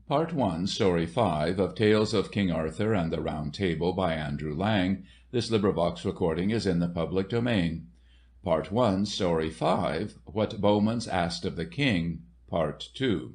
Part One, Story 5 of Tales of King Arthur and the Round Table by Andrew Lang. This recording is in the public domain. Part One, Story 5, What Bowmans Asked of the King, Part 2.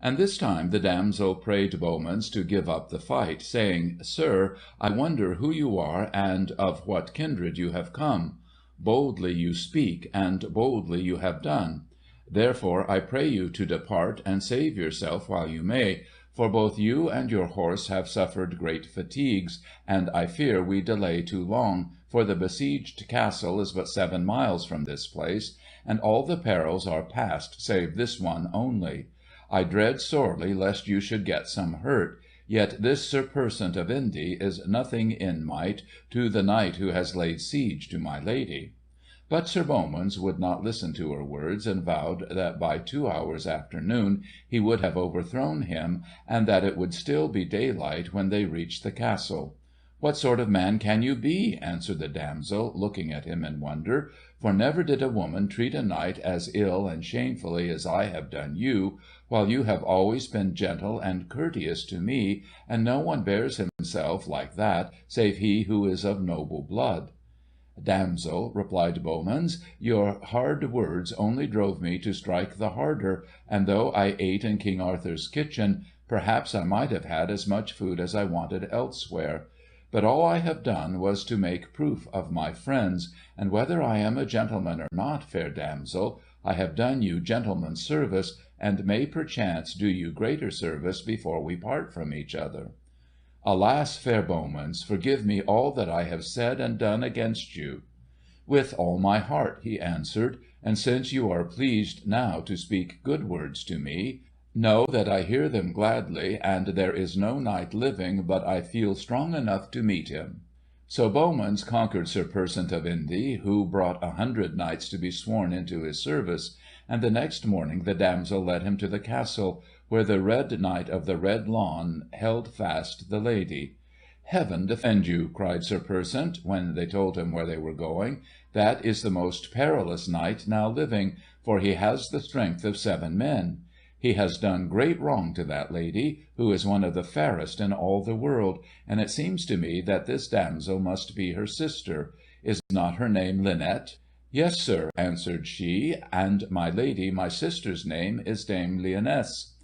And this time the damsel prayed Bowmans to give up the fight, saying, "Sir, I wonder who you are, and of what kindred you have come. Boldly you speak, and boldly you have done. Therefore I pray you to depart, and save yourself while you may, for both you and your horse have suffered great fatigues, and I fear we delay too long, for the besieged castle is but 7 miles from this place, and all the perils are past save this one only. I dread sorely lest you should get some hurt, yet this Sir Persant of Inde is nothing in might to the knight who has laid siege to my lady." But Sir Bowmans would not listen to her words, and vowed that by 2 hours after noon he would have overthrown him, and that it would still be daylight when they reached the castle. "What sort of man can you be?" answered the damsel, looking at him in wonder, "for never did a woman treat a knight as ill and shamefully as I have done you, while you have always been gentle and courteous to me, and no one bears himself like that save he who is of noble blood." "Damsel," replied Bowmans, "your hard words only drove me to strike the harder, and though I ate in King Arthur's kitchen, perhaps I might have had as much food as I wanted elsewhere. But all I have done was to make proof of my friends, and whether I am a gentleman or not, fair damsel, I have done you gentleman's service, and may perchance do you greater service before we part from each other." "Alas, fair Bowmans, forgive me all that I have said and done against you." "With all my heart," he answered, "and since you are pleased now to speak good words to me, know that I hear them gladly, and there is no knight living but I feel strong enough to meet him." So Bowmans conquered Sir Persant of Inde, who brought 100 knights to be sworn into his service, and the next morning the damsel led him to the castle, where the Red Knight of the Red Lawn held fast the lady. "Heaven defend you!" cried Sir Persant, when they told him where they were going. "That is the most perilous knight now living, for he has the strength of 7 men. He has done great wrong to that lady, who is one of the fairest in all the world, and it seems to me that this damsel must be her sister. Is not her name Lynette?" "Yes, sir," answered she, "and my lady, my sister's name, is Dame Lyonesse."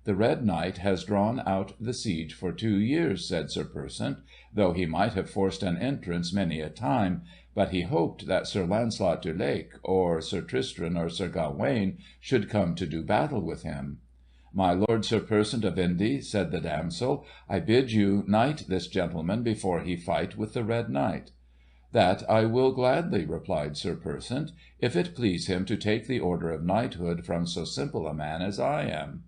"The Red Knight has drawn out the siege for 2 years," said Sir Persant, "though he might have forced an entrance many a time, but he hoped that Sir Launcelot du Lake, or Sir Tristan, or Sir Gawaine should come to do battle with him." "My lord Sir Persant of Inde," said the damsel, "I bid you knight this gentleman before he fight with the Red Knight." "That I will gladly," replied Sir Persant, "if it please him to take the order of knighthood from so simple a man as I am."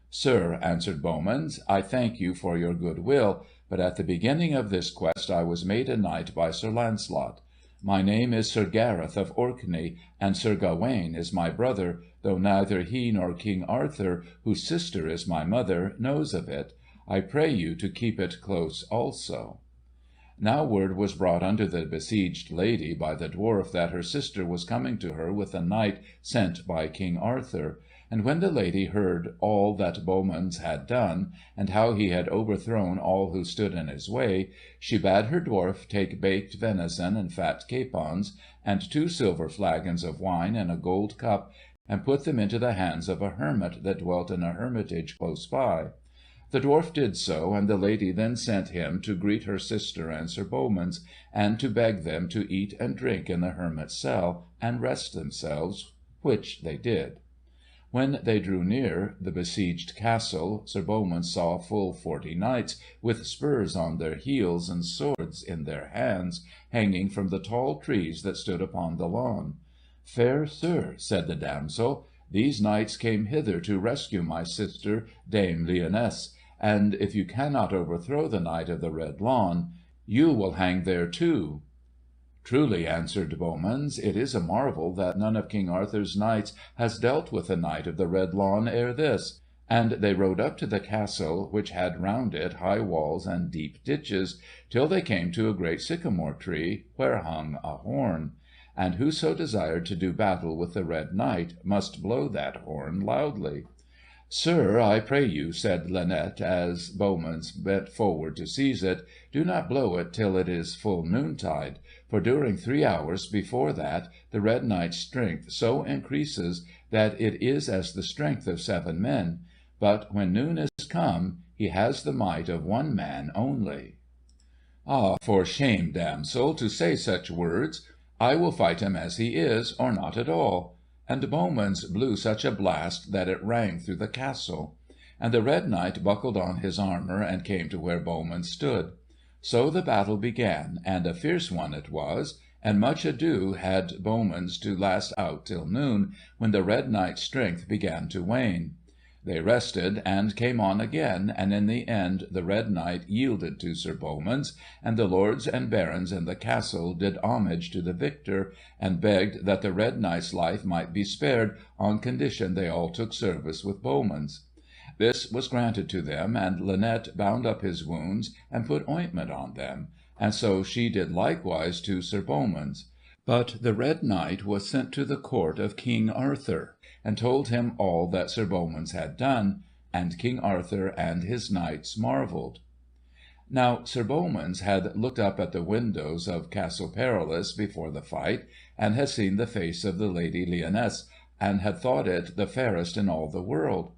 "Sir," answered Bowmans, "I thank you for your good will, but at the beginning of this quest I was made a knight by Sir Launcelot. My name is Sir Gareth of Orkney, and Sir Gawaine is my brother, though neither he nor King Arthur, whose sister is my mother, knows of it. I pray you to keep it close also." Now word was brought unto the besieged lady by the dwarf that her sister was coming to her with a knight sent by King Arthur. And when the lady heard all that Bowmans had done, and how he had overthrown all who stood in his way, she bade her dwarf take baked venison and fat capons, and 2 silver flagons of wine in a gold cup, and put them into the hands of a hermit that dwelt in a hermitage close by. The dwarf did so, and the lady then sent him to greet her sister and Sir Bowmans, and to beg them to eat and drink in the hermit's cell, and rest themselves, which they did. When they drew near the besieged castle, Sir Bowmans saw full 40 knights, with spurs on their heels and swords in their hands, hanging from the tall trees that stood upon the lawn. "Fair sir," said the damsel, "these knights came hither to rescue my sister, Dame Lyonesse, and if you cannot overthrow the Knight of the Red Lawn, you will hang there too." "Truly," answered Bowmans, "it is a marvel that none of King Arthur's knights has dealt with the Knight of the Red Lawn ere this." And they rode up to the castle, which had round it high walls and deep ditches, till they came to a great sycamore tree, where hung a horn. And whoso desired to do battle with the Red Knight must blow that horn loudly. "Sir, I pray you," said Lynette, as Bowmans bent forward to seize it, "do not blow it till it is full noontide, for during 3 hours before that the Red Knight's strength so increases that it is as the strength of 7 men, but when noon is come he has the might of 1 man only." "Ah, for shame, damsel, to say such words! I will fight him as he is, or not at all." And Bowmans blew such a blast that it rang through the castle. And the Red Knight buckled on his armour and came to where Bowmans stood. So the battle began, and a fierce one it was, and much ado had Bowmans to last out till noon, when the Red Knight's strength began to wane. They rested, and came on again, and in the end the Red Knight yielded to Sir Bowmans, and the lords and barons in the castle did homage to the victor, and begged that the Red Knight's life might be spared on condition they all took service with Bowmans. This was granted to them, and Lynette bound up his wounds and put ointment on them, and so she did likewise to Sir Bowmans. But the Red Knight was sent to the court of King Arthur, and told him all that Sir Bowmans had done, and King Arthur and his knights marvelled. Now Sir Bowmans had looked up at the windows of Castle Perilous before the fight, and had seen the face of the Lady Lyonesse, and had thought it the fairest in all the world.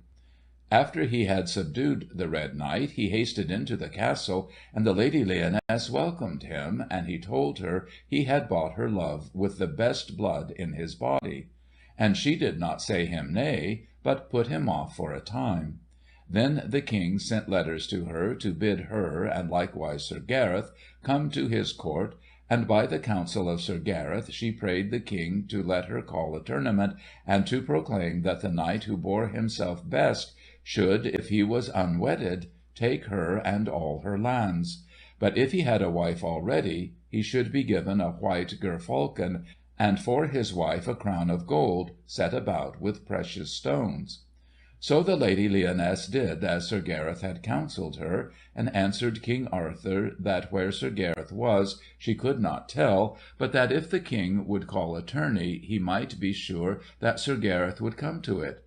After he had subdued the Red Knight, he hasted into the castle, and the Lady Lyonesse welcomed him, and he told her he had bought her love with the best blood in his body. And she did not say him nay, but put him off for a time. Then the King sent letters to her to bid her, and likewise Sir Gareth, come to his court, and by the counsel of Sir Gareth she prayed the King to let her call a tournament, and to proclaim that the knight who bore himself best should, if he was unwedded, take her and all her lands. But if he had a wife already, he should be given a white gerfalcon, and for his wife a crown of gold, set about with precious stones. So the Lady Lyonesse did as Sir Gareth had counselled her, and answered King Arthur that where Sir Gareth was she could not tell, but that if the King would call a tourney he might be sure that Sir Gareth would come to it.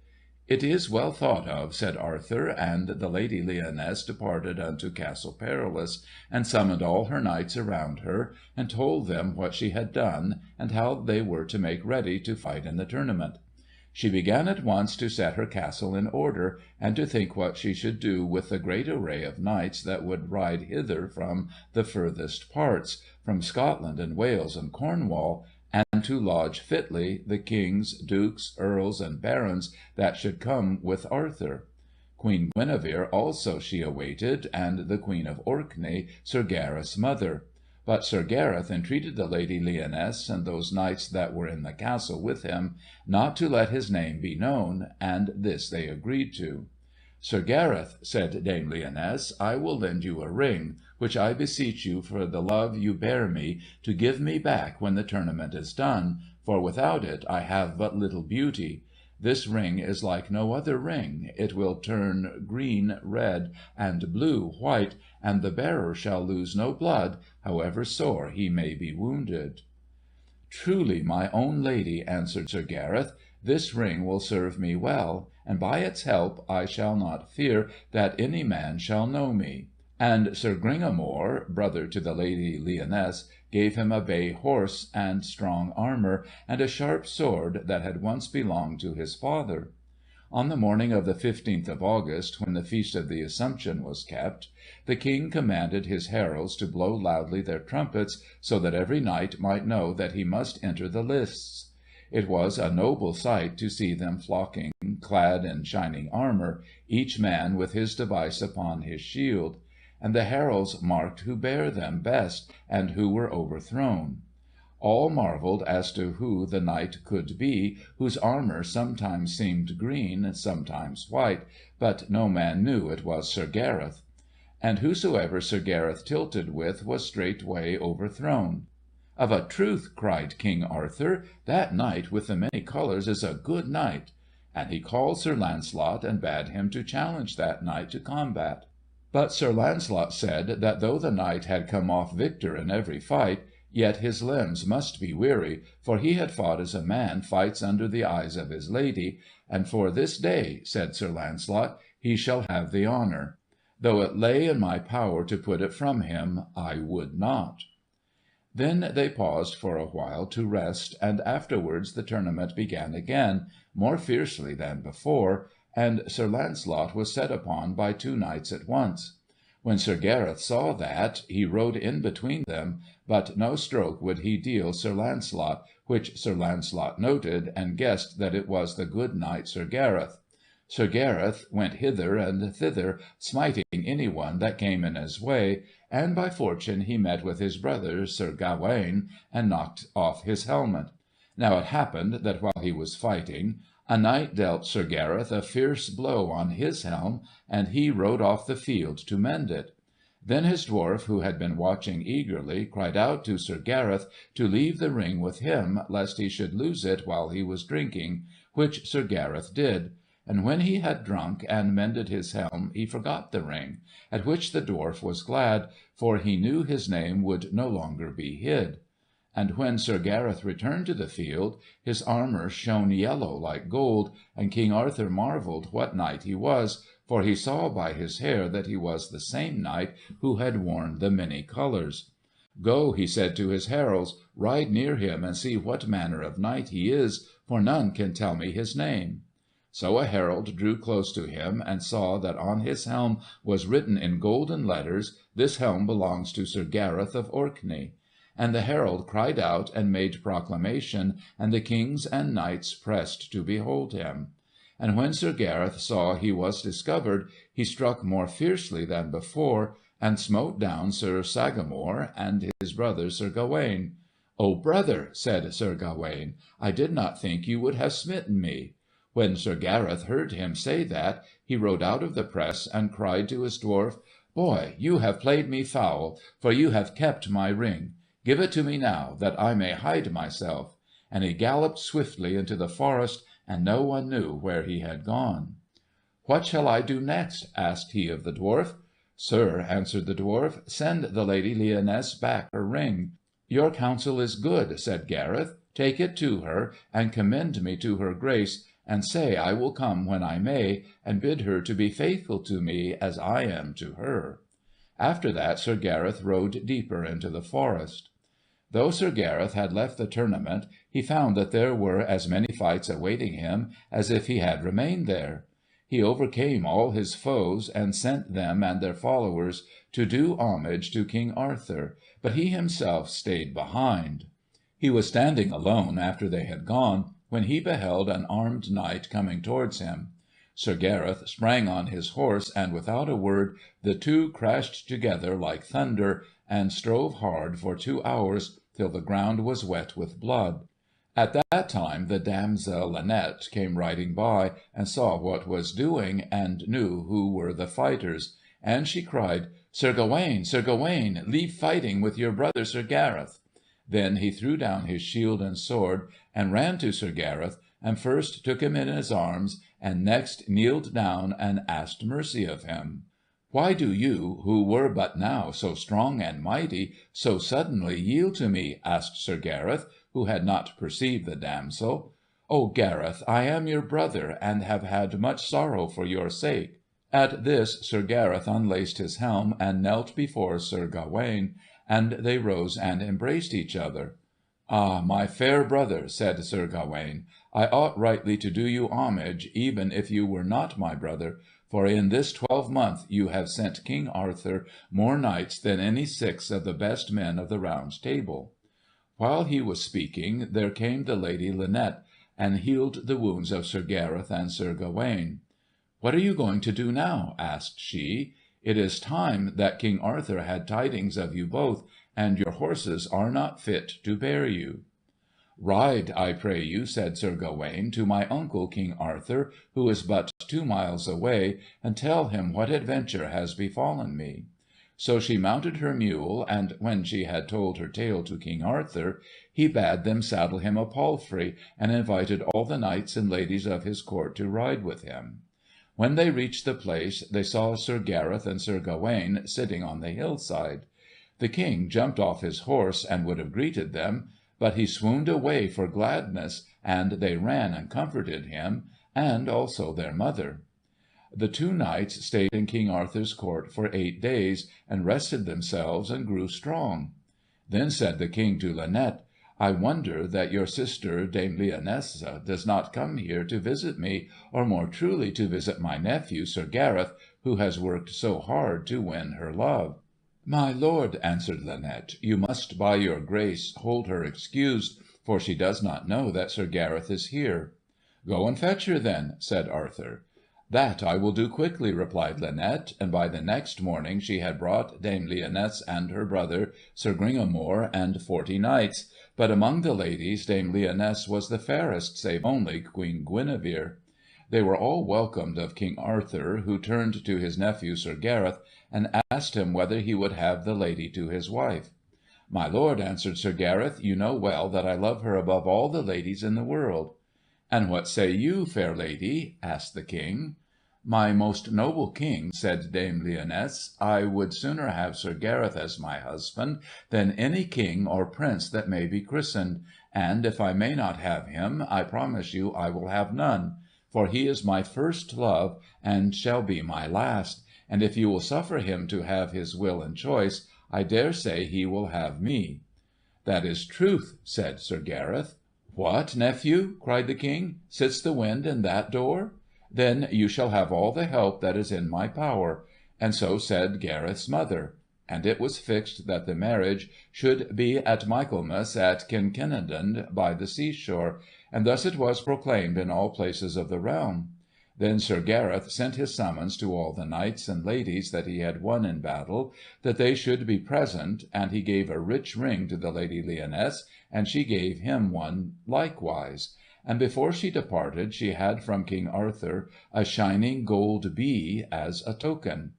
"It is well thought of," said Arthur, and the Lady Lyonesse departed unto Castle Perilous, and summoned all her knights around her, and told them what she had done, and how they were to make ready to fight in the tournament. She began at once to set her castle in order, and to think what she should do with the great array of knights that would ride hither from the furthest parts, from Scotland and Wales and Cornwall, and to lodge fitly the kings, dukes, earls, and barons that should come with Arthur. Queen Guinevere also she awaited, and the Queen of Orkney, Sir Gareth's mother. But Sir Gareth entreated the Lady Lyonesse and those knights that were in the castle with him not to let his name be known, and this they agreed to. "Sir Gareth," said Dame Lyonesse, "I will lend you a ring, which I beseech you for the love you bear me to give me back when the tournament is done, for without it I have but little beauty. This ring is like no other ring. It will turn green red, and blue white, and the bearer shall lose no blood, however sore he may be wounded." "Truly, my own lady," answered Sir Gareth, "this ring will serve me well, and by its help I shall not fear that any man shall know me." And Sir Gringamore, brother to the Lady Lyonesse, gave him a bay horse, and strong armour, and a sharp sword that had once belonged to his father. On the morning of the 15th of August, when the Feast of the Assumption was kept, the King commanded his heralds to blow loudly their trumpets, so that every knight might know that he must enter the lists. It was a noble sight to see them flocking, clad in shining armour, each man with his device upon his shield. And the heralds marked who bare them best, and who were overthrown. All marvelled as to who the knight could be, whose armour sometimes seemed green, sometimes white, but no man knew it was Sir Gareth. And whosoever Sir Gareth tilted with was straightway overthrown. "Of a truth," cried King Arthur, "that knight with the many colours is a good knight." And he called Sir Launcelot, and bade him to challenge that knight to combat. But Sir Launcelot said that though the knight had come off victor in every fight, Yet his limbs must be weary, for he had fought as a man fights under the eyes of his lady, and for this day, said Sir Launcelot, he shall have the honour. Though it lay in my power to put it from him, I would not." Then they paused for a while to rest, and afterwards the tournament began again, more fiercely than before, and Sir Launcelot was set upon by two knights at once. When Sir Gareth saw that, he rode in between them, but no stroke would he deal Sir Launcelot, which Sir Launcelot noted, and guessed that it was the good knight Sir Gareth. Sir Gareth went hither and thither, smiting any one that came in his way, and by fortune he met with his brother Sir Gawaine, and knocked off his helmet. Now it happened that while he was fighting, a knight dealt Sir Gareth a fierce blow on his helm, and he rode off the field to mend it. Then his dwarf, who had been watching eagerly, cried out to Sir Gareth to leave the ring with him, lest he should lose it while he was drinking, which Sir Gareth did. And when he had drunk and mended his helm, he forgot the ring, at which the dwarf was glad, for he knew his name would no longer be hid. And when Sir Gareth returned to the field, his armour shone yellow like gold, and King Arthur marvelled what knight he was, for he saw by his hair that he was the same knight who had worn the many colours. "Go," he said to his heralds, "ride near him and see what manner of knight he is, for none can tell me his name." So a herald drew close to him, and saw that on his helm was written in golden letters, "This helm belongs to Sir Gareth of Orkney." And the herald cried out and made proclamation, and the kings and knights pressed to behold him. And when Sir Gareth saw he was discovered, he struck more fiercely than before, and smote down Sir Sagamore and his brother Sir Gawaine. "O brother," said Sir Gawaine, "I did not think you would have smitten me." When Sir Gareth heard him say that, he rode out of the press and cried to his dwarf, "Boy, you have played me foul, for you have kept my ring. Give it to me now, that I may hide myself." And he galloped swiftly into the forest, and no one knew where he had gone. "What shall I do next?" asked he of the dwarf. "Sir," answered the dwarf, "send the Lady Lyonesse back her ring." "Your counsel is good," said Gareth. "Take it to her, and commend me to her grace, and say I will come when I may, and bid her to be faithful to me as I am to her." After that Sir Gareth rode deeper into the forest. Though Sir Gareth had left the tournament, he found that there were as many fights awaiting him as if he had remained there. He overcame all his foes, and sent them and their followers to do homage to King Arthur, but he himself stayed behind. He was standing alone after they had gone, when he beheld an armed knight coming towards him. Sir Gareth sprang on his horse, and without a word the two crashed together like thunder, and strove hard for 2 hours, till the ground was wet with blood. At that time the damsel Lynette came riding by, and saw what was doing, and knew who were the fighters. And she cried, "Sir Gawaine, Sir Gawaine, leave fighting with your brother Sir Gareth." Then he threw down his shield and sword, and ran to Sir Gareth, and first took him in his arms, and next kneeled down and asked mercy of him. "Why do you, who were but now so strong and mighty, so suddenly yield to me?" asked Sir Gareth, who had not perceived the damsel. "O Gareth, I am your brother, and have had much sorrow for your sake." At this Sir Gareth unlaced his helm, and knelt before Sir Gawaine, and they rose and embraced each other. "Ah, my fair brother," said Sir Gawaine, "I ought rightly to do you homage, even if you were not my brother, for in this 12-month you have sent King Arthur more knights than any 6 of the best men of the Round Table." While he was speaking, there came the Lady Lynette, and healed the wounds of Sir Gareth and Sir Gawaine. "What are you going to do now?" asked she. "It is time that King Arthur had tidings of you both, and your horses are not fit to bear you." "Ride, I pray you," said Sir Gawaine, "to my uncle King Arthur, who is but 2 miles away, and tell him what adventure has befallen me." So she mounted her mule, and when she had told her tale to King Arthur, he bade them saddle him a palfrey, and invited all the knights and ladies of his court to ride with him. When they reached the place, they saw Sir Gareth and Sir Gawaine sitting on the hillside. The King jumped off his horse and would have greeted them, but he swooned away for gladness, and they ran and comforted him, and also their mother. The two knights stayed in King Arthur's court for 8 days, and rested themselves and grew strong. Then said the King to Lynette, "I wonder that your sister Dame Lyonesse does not come here to visit me, or more truly to visit my nephew Sir Gareth, who has worked so hard to win her love." "My lord," answered Lynette, "you must by your grace hold her excused, for she does not know that Sir Gareth is here." "Go and fetch her then," said Arthur. "That I will do quickly," replied Lynette, and by the next morning she had brought Dame Lyonesse and her brother Sir Gringamore and 40 knights. But among the ladies Dame Lyonesse was the fairest, save only Queen Guinevere. They were all welcomed of King Arthur, who turned to his nephew Sir Gareth, and asked him whether he would have the lady to his wife. "My lord," answered Sir Gareth, "you know well that I love her above all the ladies in the world." "And what say you, fair lady?" asked the King. "My most noble King," said Dame Lyonesse, "I would sooner have Sir Gareth as my husband than any king or prince that may be christened; and if I may not have him, I promise you I will have none. For he is my first love, and shall be my last; and if you will suffer him to have his will and choice, I dare say he will have me." "That is truth," said Sir Gareth. "What, nephew!" cried the King. "Sits the wind in that door? Then you shall have all the help that is in my power." And so said Gareth's mother. And it was fixed that the marriage should be at Michaelmas at Kinkinadon by the seashore, and thus it was proclaimed in all places of the realm. Then Sir Gareth sent his summons to all the knights and ladies that he had won in battle, that they should be present, and he gave a rich ring to the Lady Lyonesse, and she gave him one likewise. And before she departed she had from King Arthur a shining gold bee as a token.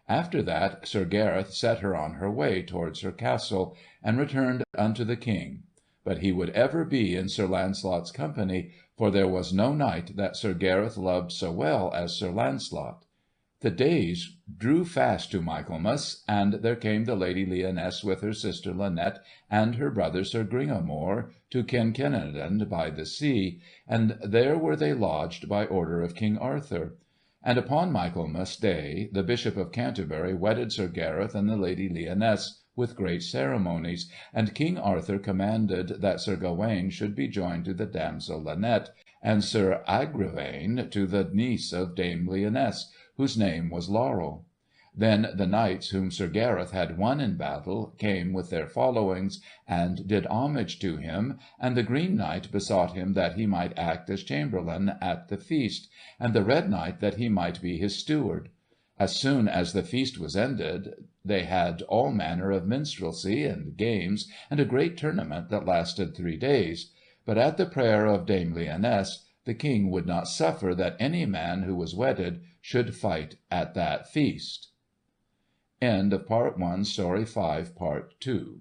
After that Sir Gareth set her on her way towards her castle, and returned unto the King. But he would ever be in Sir Launcelot's company, for there was no knight that Sir Gareth loved so well as Sir Launcelot. The days drew fast to Michaelmas, and there came the Lady Lyonesse with her sister Lynette and her brother Sir Gringamore to Kinkinadon by the sea, and there were they lodged by order of King Arthur. And upon Michaelmas day the Bishop of Canterbury wedded Sir Gareth and the Lady Lyonesse with great ceremonies, and King Arthur commanded that Sir Gawaine should be joined to the damsel Lynette, and Sir Agravaine to the niece of Dame Lyonesse, whose name was Laurel. Then the knights whom Sir Gareth had won in battle came with their followings, and did homage to him, and the Green Knight besought him that he might act as chamberlain at the feast, and the Red Knight that he might be his steward. As soon as the feast was ended, they had all manner of minstrelsy and games, and a great tournament that lasted 3 days. But at the prayer of Dame Lyonesse, the King would not suffer that any man who was wedded should fight at that feast. End of Part 1, Story 5, Part 2.